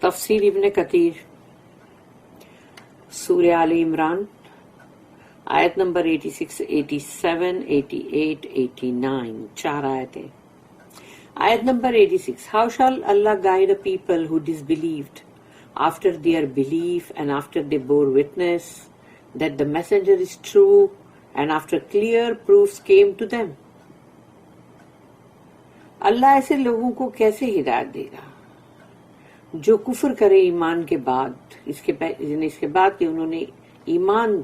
تفسیر ابن کثیر سورہ آل عمران آیت نمبر 86, 87, 88, 89 چار آیتیں. آیت number 86. How shall Allah guide a people who disbelieved after their belief and after they bore witness that the messenger is true and after clear proofs came to them? اللہ ایسے لوگوں کو کیسے ہدایت دے گا جو کفر کرے ایمان کے بعد، اس کے بعد کہ انہوں نے ایمان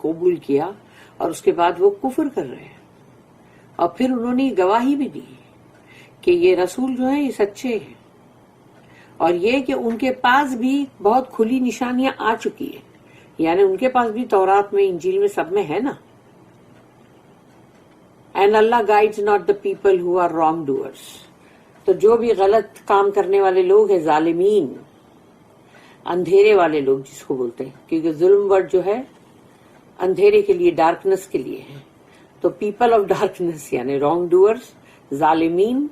قبول کیا اور اس کے بعد وہ کفر کر رہے ہیں، اور پھر انہوں نے گواہی بھی دی کہ یہ رسول جو ہیں یہ سچے ہیں، اور یہ کہ ان کے پاس بھی بہت کھلی نشانیاں آ چکی ہیں، یعنی ان کے پاس بھی تورات میں، انجیل میں، سب میں ہے نا. And Allah guides not the people who are wrongdoers. تو جو بھی غلط کام کرنے والے لوگ ہیں، ظالمین، اندھیرے والے لوگ جس کو بولتے ہیں، کیونکہ ظلم ورڈ جو ہے اندھیرے کے لیے، ڈارکنس کے لیے ہے. تو پیپل آف ڈارکنس یعنی رانگ ڈوئرز، ظالمین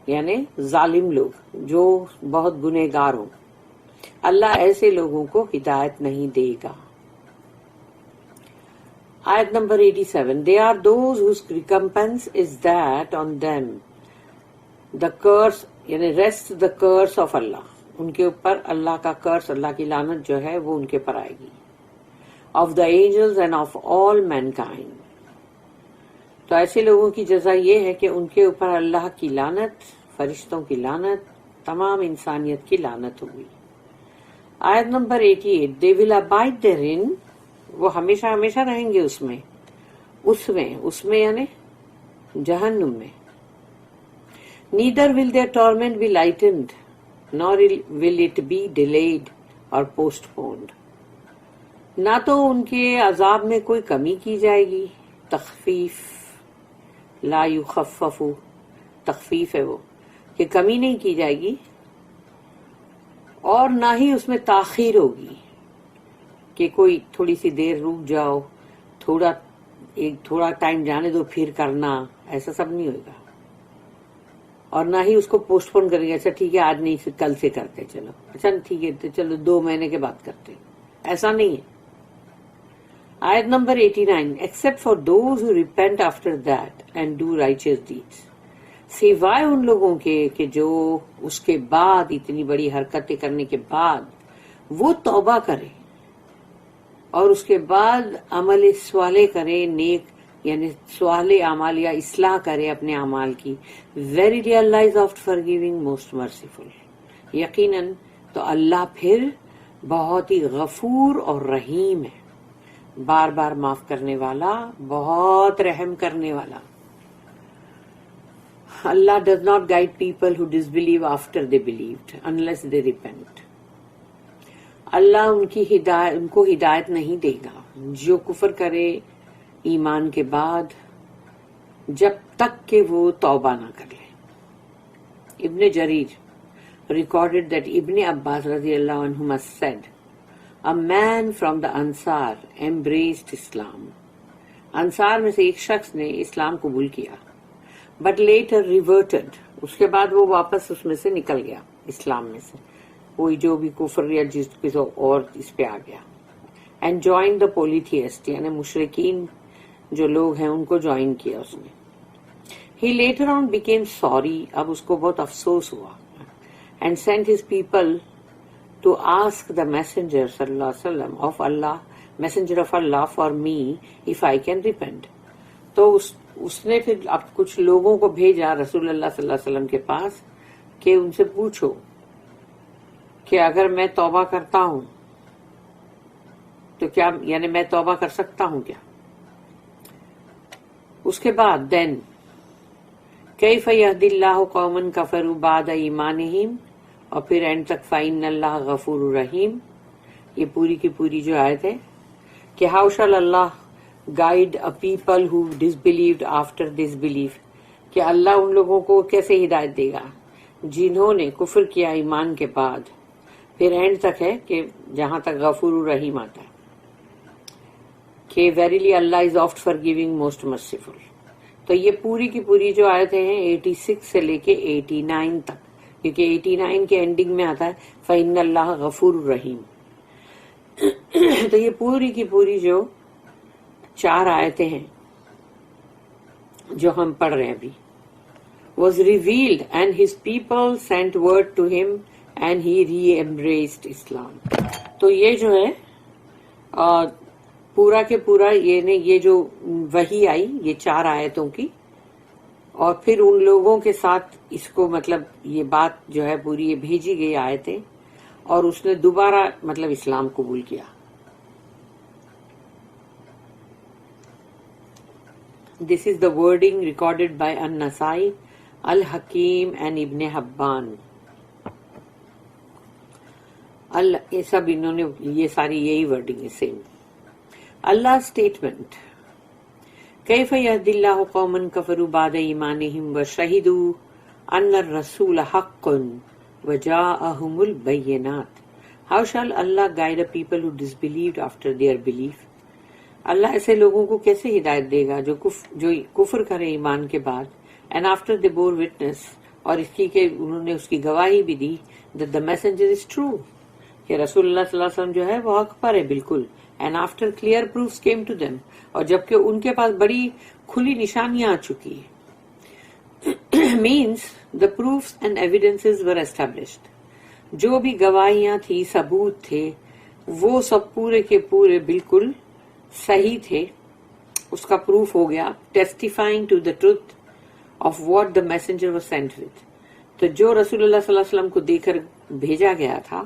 یعنی ظالم لوگ جو بہت گنہگار ہوں، اللہ ایسے لوگوں کو ہدایت نہیں دے گا. آیت number 87. They are those whose recompense is that on them the curse یعنی rest the curse of Allah. ان کے اوپر اللہ کا curse، اللہ کی لعنت جو ہے وہ ان کے پر آئے گی. Of the angels and of all mankind. تو ایسے لوگوں کی جزا یہ ہے کہ ان کے اوپر اللہ کی لعنت، فرشتوں کی لعنت، تمام انسانیت کی لعنت ہوگی. آیت number 88. They will abide therein. وہ ہمیشہ ہمیشہ رہیں گے اس میں یعنی جہنم میں. Neither will their torment be lightened, nor will it be delayed or postponed. نہ تو ان کے عذاب میں کوئی کمی کی جائے گی، تخفیف، لا یخفف، تخفیف ہے وہ کہ کمی نہیں کی جائے گی، اور نہ ہی اس میں تاخیر ہوگی کہ کوئی تھوڑی سی دیر رک جاؤ، تھوڑا ٹائم جانے دو پھر کرنا، ایسا سب نہیں ہوگا. اور نہ ہی اس کو پوسٹ پون کریں گے، اچھا ٹھیک ہے آج نہیں کل سے کرتے، چلو اچھا ٹھیک ہے چلو 2 مہینے کے بعد کرتے، ایسا نہیں ہے. آیت number 89. Except for those who repent after that and do righteous deeds. سوائے ان لوگوں کے کہ جو اس کے بعد اتنی بڑی حرکتیں کرنے کے بعد وہ توبہ کرے اور اس کے بعد عمل صالح کرے، نیک یعنی صالح اعمال یا اصلاح کرے اپنے اعمال کی. Verily Allah is oft forgiving, most merciful. یقیناً تو اللہ پھر بہت ہی غفور اور رحیم ہے، بار بار معاف کرنے والا، بہت رحم کرنے والا. Allah does not guide people who disbelieve after they believed unless they repent. اللہ ان کو ہدایت نہیں دے گا جو کفر کرے ایمان کے بعد، جب تک کہ وہ توبہ نہ کر لے. ابن جریر recorded that Ibn Abbas رضی اللہ عنہما said, a man from the Ansar embraced Islam. انصار میں سے ایک شخص نے اسلام قبول کیا، but later reverted. اس کے بعد وہ واپس اس میں سے نکل گیا، اسلام میں سے کوئی جو بھی کفر یا جس کسی اور اس پہ آ گیا. اینڈ جوائن دا پولیتھیسٹ یعنی مشرکین جو لوگ ہیں ان کو جوائن کیا اس نے. He later on became sorry, اب اس کو بہت افسوس ہوا. And sent his people to ask the messenger صلی اللہ علیہ وسلم of Allah, messenger of Allah for me if I can repent. تو اس نے پھر اب کچھ لوگوں کو بھیجا رسول اللہ صلی اللہ علیہ وسلم کے پاس کہ ان سے پوچھو کہ اگر میں توبہ کرتا ہوں تو کیا، یعنی میں توبہ کر سکتا ہوں کیا. اس کے بعد دین کیف یہدی اللہ قوما کفروا بعد ایمانہم، اور پھر اینڈ تک فإن اللہ غفور رحیم. یہ پوری کی پوری جو آیت ہے کہ how shall Allah guide a people who disbelieved after this belief, کہ اللہ ان لوگوں کو کیسے ہدایت دے گا جنہوں نے کفر کیا ایمان کے بعد. پھر اینڈ تک ہے کہ جہاں تک غفور الرحیم آتا ہے کہ ویریلی اللہ از آفٹ فارگیونگ موسٹ مرسیفل. تو یہ پوری کی پوری جو آیتیں ہیں 86 سے لے کے 89 تک کیونکہ 89 کے اینڈنگ میں آتا ہے فَإِنَّ اللَّهَ غَفُورٌ رَحِيمٌ. تو یہ پوری کی پوری جو 4 آیتیں ہیں جو ہم پڑھ رہے ہیں ابھی, was revealed and his people sent word to him and he re-embraced Islam. تو یہ جو ہے پورا کے پورا یہ جو وحی آئی یہ 4 آیتوں کی, اور پھر ان لوگوں کے ساتھ اس کو مطلب یہ بات جو ہے پوری یہ بھیجی گئی آیتیں, اور اس نے دوبارہ مطلب اسلام قبول کیا. This is the wording recorded by An-Nasai, Al-Hakim and Ibn Habban. یہ سب انہوں نے یہ ساری یہی ورڈنگ ہے سیم. اللہ اسٹیٹمنٹ کیف یہدی اللہ قوما کفروا بعد ایمانہم وشہدوا ان الرسول حق وجاءہم البینات. How shall Allah guide a people who disbelieved after their belief? اللہ ایسے لوگوں کو کیسے ہدایت دے گا جو کفر کرے ایمان کے بعد, and after they bore witness, اور اس کی کہ انہوں نے اس کی گواہی بھی دی that the messenger is true, کہ رسول اللہ صلی اللہ علیہ وسلم جو ہے وہ حق پر ہے بالکل, and after clear proofs came to them, اور جبکہ ان کے پاس بڑی کھلی نشانیاں آ چکی ہیں. means the proofs and evidences were established. جو بھی گواہیاں تھی, ثبوت تھے, وہ سب پورے کے پورے بالکل صحیح تھے, اس کا پروف ہو گیا. testifying to the truth of what the messenger was sent with. تو جو رسول اللہ صلی اللہ علیہ وسلم کو دے کر بھیجا گیا تھا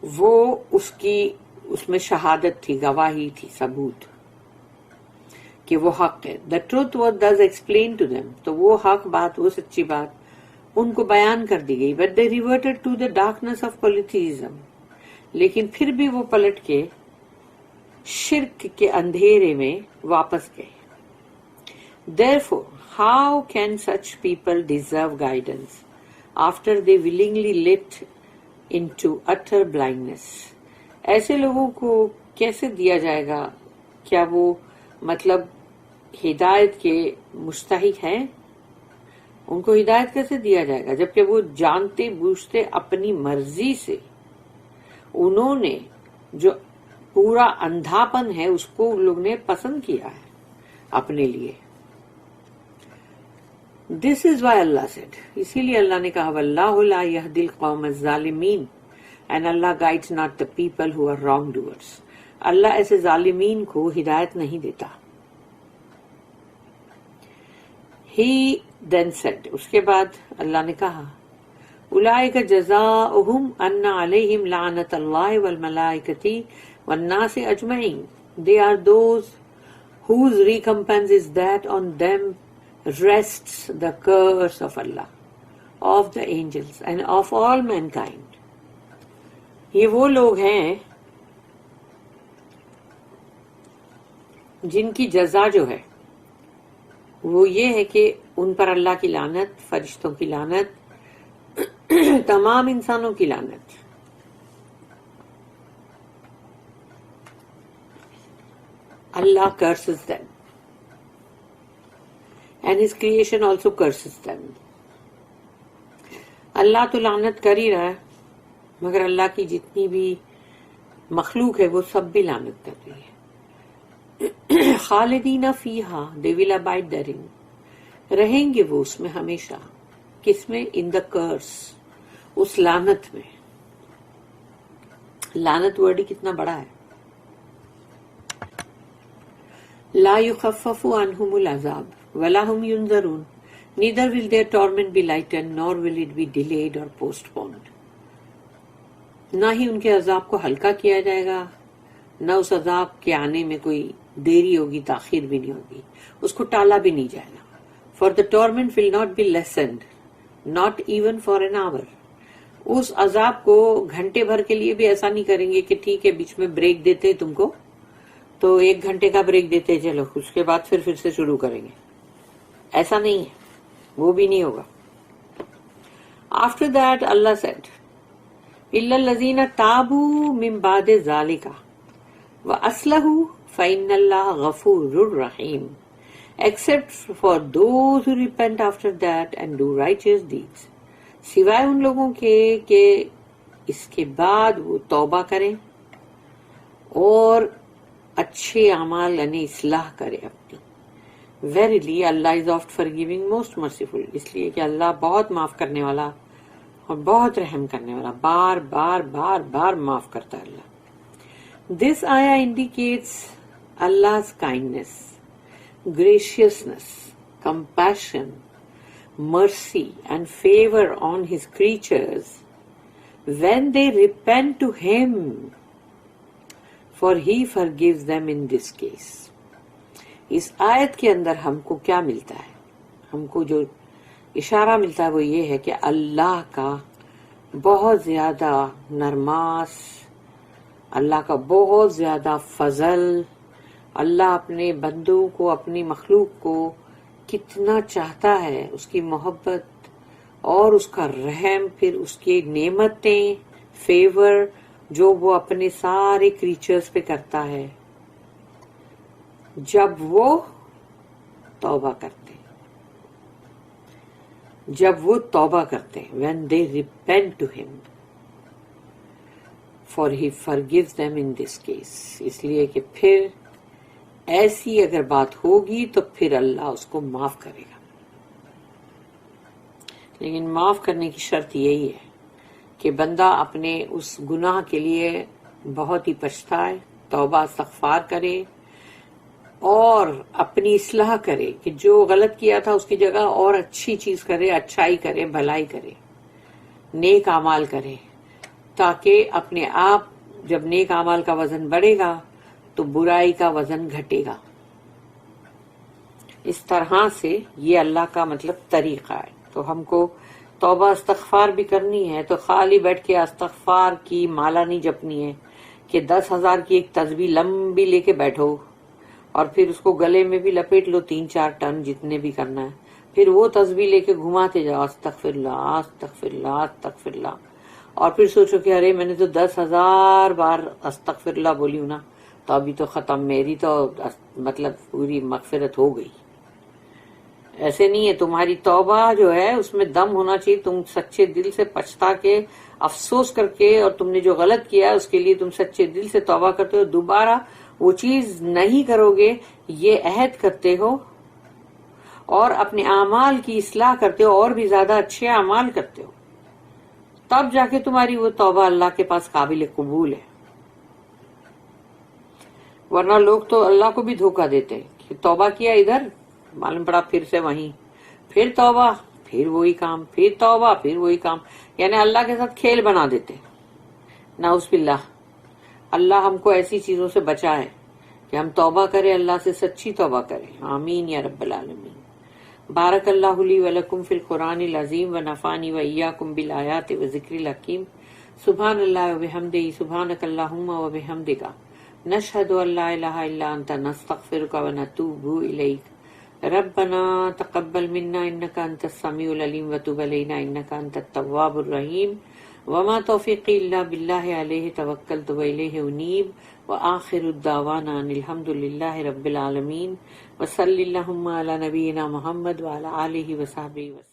وہ اس میں شہادت تھی, گواہی تھی, ثبوت کہ وہ حق ہے. the truth was thus explained to them. تو وہ حق بات, وہ سچی بات ان کو بیان کر دی گئی. but they reverted to the darkness of polytheism. لیکن پھر بھی وہ پلٹ کے شرک کے اندھیرے میں واپس گئے. therefore how can such people deserve guidance after they willingly lit into utter blindness? ایسے لوگوں کو کیسے دیا جائے گا, کیا وہ مطلب ہدایت کے مستحق ہیں؟ ان کو ہدایت کیسے دیا جائے گا جبکہ وہ جانتے بوجھتے اپنی مرضی سے انہوں نے جو پورا اندھاپن ہے اس کو ان لوگ نے پسند کیا ہے اپنے لیے. This is why Allah said, اسی لیے اللہ نے کہا وَاللَّهُ لَا يَهْدِي الْقَوْمَ الظَّالِمِينَ, and Allah guides not the people who are wrongdoers. اللہ ایسے ظالمین کو ہدایت نہیں دیتا. He then said, اس کے بعد اللہ نے کہا اولئک جزاؤہم ان علیہم لعنت اللہ والملائکۃ والناس اجمعین. They are those whose recompense is that on them rests the curse of Allah, of the angels and of all mankind. یہ وہ لوگ ہیں جن کی جزا جو ہے وہ یہ ہے کہ ان پر اللہ کی لعنت, فرشتوں کی لعنت, تمام انسانوں کی لعنت. Allah curses them and his creation also curses them. اللہ تو لعنت کر ہی رہا ہے مگر اللہ کی جتنی بھی مخلوق ہے وہ سب بھی لعنت کر رہی ہے. خالدین فیہا, they will abide therein, رہیں گے وہ اس میں ہمیشہ. کس میں؟ in the curse, اس لعنت میں. لعنت ورڈ ہی کتنا بڑا ہے. لا يخفف عنهم العذاب ولا هم ينذرون, neither will their torment be lightened nor will it be delayed or postponed. نہ ہی ان کے عذاب کو ہلکا کیا جائے گا, نہ اس عذاب کے آنے میں کوئی دیری ہوگی, تاخیر بھی نہیں ہوگی, اس کو ٹالا بھی نہیں جائے گا. For the torment will not be lessened, not even for an hour. اس عذاب کو گھنٹے بھر کے لیے بھی ایسا نہیں کریں گے کہ ٹھیک ہے بیچ میں بریک دیتے تم کو تو 1 گھنٹے کا بریک دیتے چلو اس کے بعد پھر سے شروع کریں گے. ایسا نہیں ہے, وہ بھی نہیں ہوگا. After that Allah said, إِلَّا الَّذِينَ تَابُوا مِن بَعْدِ ذَلِكَ وَأَصْلَحُوا فَإِنَّ اللَّهَ غَفُورٌ رَحِيمٌ. Except for those who repent after that and do righteous deeds. سوائے ان لوگوں کے کہ اس کے بعد وہ توبہ کریں اور اچھے اعمال یعنی اصلاح کرے اپنی. ویریلی اللہ از آفٹ forgiving most merciful، اس لیے کہ اللہ بہت معاف کرنے والا اور بہت رحم کرنے والا، بار بار بار بار معاف کرتا ہے اللہ. دس آیا indicates Allah's kindness, graciousness, compassion, mercy and favor on his creatures when they repent to him, for he forgives them in this case. اس آیت کے اندر ہم کو کیا ملتا ہے؟ ہم کو جو اشارہ ملتا ہے وہ یہ ہے کہ اللہ کا بہت زیادہ نرماس، اللہ کا بہت زیادہ فضل، اللہ اپنے بندوں کو، اپنی مخلوق کو کتنا چاہتا ہے، اس کی محبت اور اس کا رحم، پھر اس کی نعمتیں، فیور جو وہ اپنے سارے کریچرز پہ کرتا ہے جب وہ توبہ کرتے ہیں، جب وہ توبہ کرتے ہیں. when they repent to him for he forgives them in this case. اس لیے کہ پھر ایسی اگر بات ہوگی تو پھر اللہ اس کو معاف کرے گا. لیکن معاف کرنے کی شرط یہی ہے کہ بندہ اپنے اس گناہ کے لیے بہت ہی پچھتائے، توبہ استغفار کرے اور اپنی اصلاح کرے کہ جو غلط کیا تھا اس کی جگہ اور اچھی چیز کرے، اچھائی کرے، بھلائی کرے، نیک اعمال کرے، تاکہ اپنے آپ جب نیک اعمال کا وزن بڑھے گا تو برائی کا وزن گھٹے گا. اس طرح سے یہ اللہ کا مطلب طریقہ ہے. تو ہم کو توبہ استغفار بھی کرنی ہے تو خالی بیٹھ کے استغفار کی مالا نہیں جپنی ہے کہ 10,000 کی ایک تسبیح لمبی لے کے بیٹھو اور پھر اس کو گلے میں بھی لپیٹ لو 3-4 ٹن جتنے بھی کرنا ہے، پھر وہ تسبیح لے کے گھماتے جاؤ استغفر اللہ استغفر اللہ استغفر اللہ، اور پھر سوچو کہ ارے میں نے تو 10,000 بار استغفر اللہ بولی ہوں نا، تو ابھی تو ختم، میری تو مطلب پوری مغفرت ہو گئی. ایسے نہیں ہے. تمہاری توبہ جو ہے اس میں دم ہونا چاہیے، تم سچے دل سے پچھتا کے افسوس کر کے، اور تم نے جو غلط کیا ہے اس کے لیے تم سچے دل سے توبہ کرتے ہو، دوبارہ وہ چیز نہیں کرو گے یہ عہد کرتے ہو، اور اپنے اعمال کی اصلاح کرتے ہو اور بھی زیادہ اچھے اعمال کرتے ہو، تب جا کے تمہاری وہ توبہ اللہ کے پاس قابل قبول ہے. ورنہ لوگ تو اللہ کو بھی دھوکہ دیتے ہیں کہ توبہ کیا ادھر، معلوم پڑا پھر سے وہیں، پھر توبہ، پھر وہی کام، پھر توبہ، پھر وہی کام، یعنی اللہ کے ساتھ کھیل بنا دیتے. نعوذ باللہ. اللہ ہم کو ایسی چیزوں سے بچائے کہ ہم توبہ کریں، اللہ سے سچی توبہ کریں. آمین یا رب العالمین. بارک اللہ لی ولکم فی القرآن العظیم ونفعنی وإیاکم بالآیات وذکر الحکیم. سبحان اللہ وبحمدہ، سبحانک اللہم وبحمدک، نشہد ان لا الہ الا انت، نستغفرک ونتوب الیک. ربنا تقبل منا انك انت السميع العليم وتب علينا انك انت التواب الرحيم. وما توفيقي الا بالله عليه توكلت واليه انيب. واخر الدعوانا ان الحمد لله رب العالمين. وصل اللهم على نبينا محمد وعلى اله وصحبه وسلم.